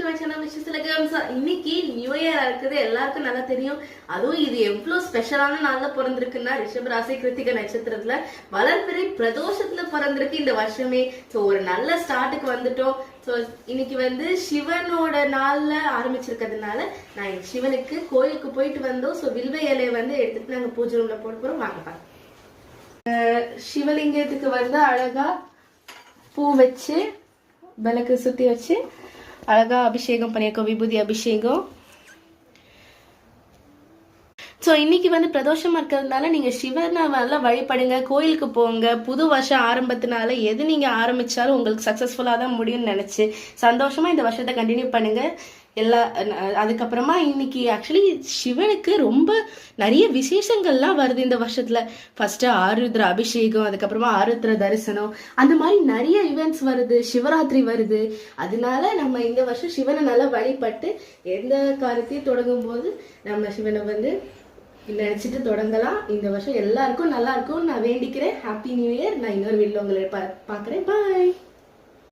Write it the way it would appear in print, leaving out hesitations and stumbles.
To my channel wishes உலகம். இன்னைக்கு new year இருக்குது, எல்லாருக்கும் நல்லா தெரியும். அதுவும் இது எவ்வளவு ஸ்பெஷலான நாள்ல பிறந்திருக்குன்னா ரிஷப ராசி கிருத்திக நட்சத்திரத்துல வளர்பிறை பிரதோஷத்துல பிறந்திருக்கு இந்த வருஷமே. சோ ஒரு நல்ல ஸ்டார்ட்டுக்கு வந்துட்டோம். ஸோ இன்னைக்கு வந்து சிவனோட நாள்ல ஆரம்பிச்சிருக்கிறதுனால நான் சிவனுக்கு கோயிலுக்கு போயிட்டு வந்தோம். ஸோ வில்வ இலையை வந்து எடுத்துட்டு நாங்க பூஜை ரூம்ல போட போறோம். வாங்க பாருங்க. சிவலிங்கத்துக்கு வந்து அழகா பூ வச்சு விளக்கு சுத்தி வச்சு அழகா அபிஷேகம் பண்ணியிருக்கோம், விபூதி அபிஷேகம். ஸோ இன்னைக்கு வந்து பிரதோஷமா இருக்கிறதுனால நீங்க சிவனை நல்லா வழிபடுங்க, கோயிலுக்கு போங்க. புது வருஷம் ஆரம்பத்தினால எது நீங்க ஆரம்பிச்சாலும் உங்களுக்கு சக்சஸ்ஃபுல்லா தான் முடியும்னு நினைச்சு சந்தோஷமா இந்த வருஷத்தை கண்டினியூ பண்ணுங்க. அதுக்கப்புறமா இன்னைக்கு ஆக்சுவலி சிவனுக்கு ரொம்ப நிறைய விசேஷங்கள்லாம் வருது இந்த வருஷத்துல. ஃபர்ஸ்ட் ஆருத்ர அபிஷேகம், அதுக்கப்புறமா ஆருத்ர தரிசனம், அந்த மாதிரி நிறைய ஈவெண்ட்ஸ் வருது. சிவராத்திரி வருது. அதனால நம்ம இந்த வருஷம் சிவனை நல்லா வழிபட்டு எந்த காரியத்தையும் தொடங்கும் போது நம்ம சிவனை வந்து நினைச்சிட்டு தொடங்கலாம். இந்த வருஷம் எல்லாருக்கும் நல்லா இருக்கும் நான் வேண்டிக்கிறேன். Happy new year. நான் இன்னொரு வீடியோல உங்களை பாக்குறேன். பாய்.